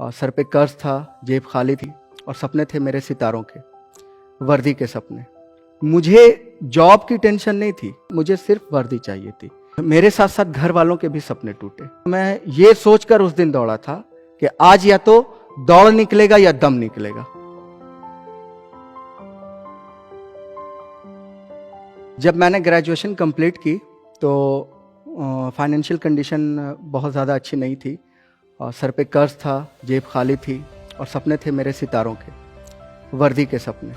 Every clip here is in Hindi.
और सर पे कर्ज था, जेब खाली थी और सपने थे मेरे सितारों के, वर्दी के सपने। मुझे जॉब की टेंशन नहीं थी, मुझे सिर्फ वर्दी चाहिए थी। मेरे साथ साथ घर वालों के भी सपने टूटे। मैं ये सोचकर उस दिन दौड़ा था कि आज या तो दौड़ निकलेगा या दम निकलेगा। जब मैंने ग्रेजुएशन कंप्लीट की तो फाइनेंशियल कंडीशन बहुत ज़्यादा अच्छी नहीं थी और सर पे कर्ज था, जेब खाली थी और सपने थे मेरे सितारों के, वर्दी के सपने।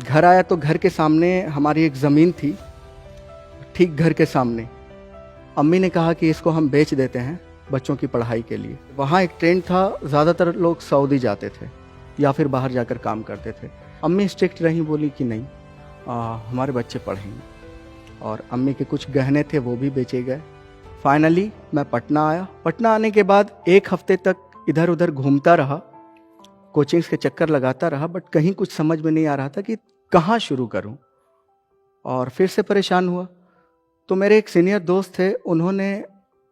घर आया तो घर के सामने हमारी एक ज़मीन थी, ठीक घर के सामने। अम्मी ने कहा कि इसको हम बेच देते हैं बच्चों की पढ़ाई के लिए। वहाँ एक ट्रेंड था, ज़्यादातर लोग सऊदी जाते थे या फिर बाहर जाकर काम करते थे। अम्मी स्ट्रिक्ट रहीं, बोली कि नहीं, हमारे बच्चे पढ़ेंगे। और अम्मी के कुछ गहने थे वो भी बेचे गए। फाइनली मैं पटना आया। पटना आने के बाद एक हफ्ते तक इधर उधर घूमता रहा, कोचिंग्स के चक्कर लगाता रहा, बट कहीं कुछ समझ में नहीं आ रहा था कि कहाँ शुरू करूँ। और फिर से परेशान हुआ तो मेरे एक सीनियर दोस्त थे, उन्होंने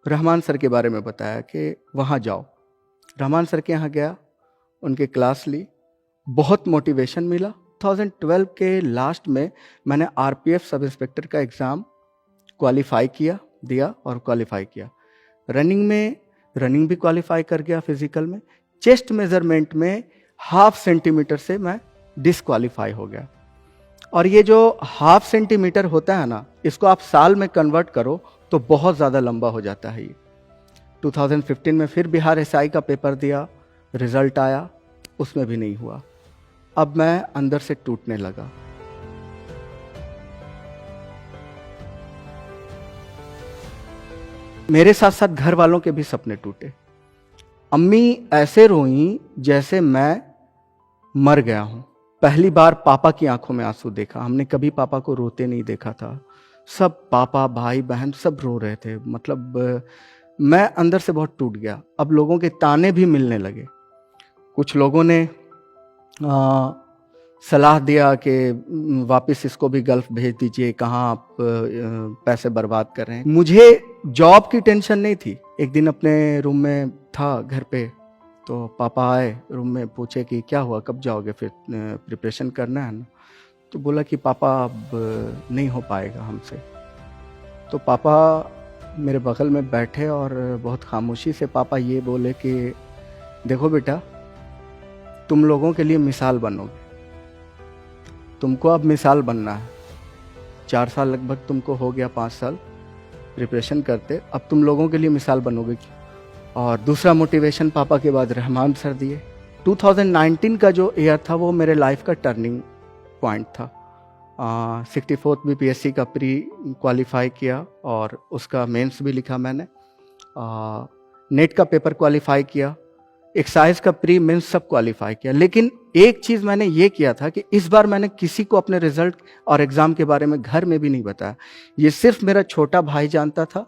रहमान सर के बारे में बताया कि वहाँ जाओ। रहमान सर के यहाँ गया, उनके क्लास ली, बहुत मोटिवेशन मिला। 2012 के लास्ट में मैंने आरपीएफ सब इंस्पेक्टर का एग्ज़ाम दिया और क्वालिफाई किया। रनिंग भी क्वालिफाई कर गया फिजिकल में। चेस्ट मेजरमेंट में 0.5 सेंटीमीटर से मैं डिसक्वालीफाई हो गया। और ये जो 0.5 सेंटीमीटर होता है ना, इसको आप साल में कन्वर्ट करो तो बहुत ज़्यादा लंबा हो जाता है ये। 2015 में फिर बिहार एसआई का पेपर दिया, रिजल्ट आया, उसमें भी नहीं हुआ। अब मैं अंदर से टूटने लगा। मेरे साथ साथ घर वालों के भी सपने टूटे। अम्मी ऐसे रोईं जैसे मैं मर गया हूं। पहली बार पापा की आंखों में आंसू देखा। हमने कभी पापा को रोते नहीं देखा था। सब पापा, भाई, बहन सब रो रहे थे। मतलब मैं अंदर से बहुत टूट गया। अब लोगों के ताने भी मिलने लगे। कुछ लोगों ने सलाह दिया कि वापस इसको भी गल्फ भेज दीजिए, कहाँ आप पैसे बर्बाद कर रहे हैं। मुझे जॉब की टेंशन नहीं थी। एक दिन अपने रूम में था घर पे, तो पापा आए रूम में, पूछे कि क्या हुआ, कब जाओगे, फिर प्रिपरेशन करना है ना। तो बोला कि पापा अब नहीं हो पाएगा हमसे। तो पापा मेरे बगल में बैठे और बहुत खामोशी से पापा ये बोले कि देखो बेटा, तुम लोगों के लिए मिसाल बनोगे, तुमको अब मिसाल बनना है। 4 साल लगभग तुमको हो गया, 5 साल प्रिपरेशन करते, अब तुम लोगों के लिए मिसाल बनोगे। और दूसरा मोटिवेशन पापा के बाद रहमान सर दिए। 2019 का जो ईयर था वो मेरे लाइफ का टर्निंग पॉइंट था। 64th बीपीएससी का प्री क्वालिफाई किया और उसका मेंस भी लिखा मैंने। नेट का पेपर क्वालिफाई किया, एक्साइज का प्री मेंस सब क्वालिफाई किया। लेकिन एक चीज़ मैंने ये किया था कि इस बार मैंने किसी को अपने रिजल्ट और एग्ज़ाम के बारे में घर में भी नहीं बताया। ये सिर्फ मेरा छोटा भाई जानता था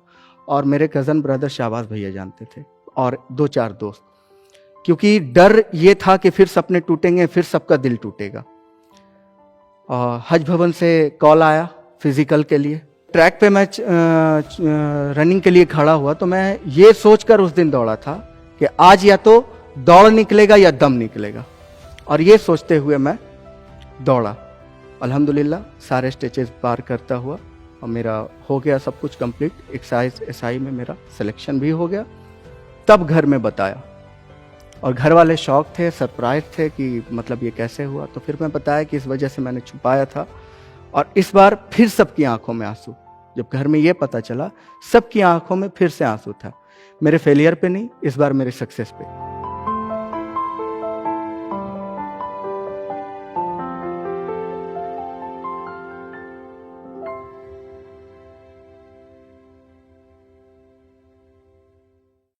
और मेरे कज़न ब्रदर शाहबाज भैया जानते थे और 2-4 दोस्त। क्योंकि डर ये था कि फिर सपने टूटेंगे, फिर सबका दिल टूटेगा। हज भवन से कॉल आया फिजिकल के लिए। ट्रैक पे मैं रनिंग के लिए खड़ा हुआ तो मैं ये सोचकर उस दिन दौड़ा था कि आज या तो दौड़ निकलेगा या दम निकलेगा। और ये सोचते हुए मैं दौड़ा। अल्हम्दुलिल्लाह सारे स्टेजेस पार करता हुआ और मेरा हो गया सब कुछ कंप्लीट। एक्साइज एसआई में मेरा सिलेक्शन भी हो गया। तब घर में बताया और घर वाले शॉक थे, सरप्राइज थे कि मतलब ये कैसे हुआ। तो फिर मैं बताया कि इस वजह से मैंने छुपाया था। और इस बार फिर सबकी आंखों में आंसू। जब घर में ये पता चला, सबकी आंखों में फिर से आंसू था। मेरे फेलियर पे नहीं, इस बार मेरे सक्सेस पे।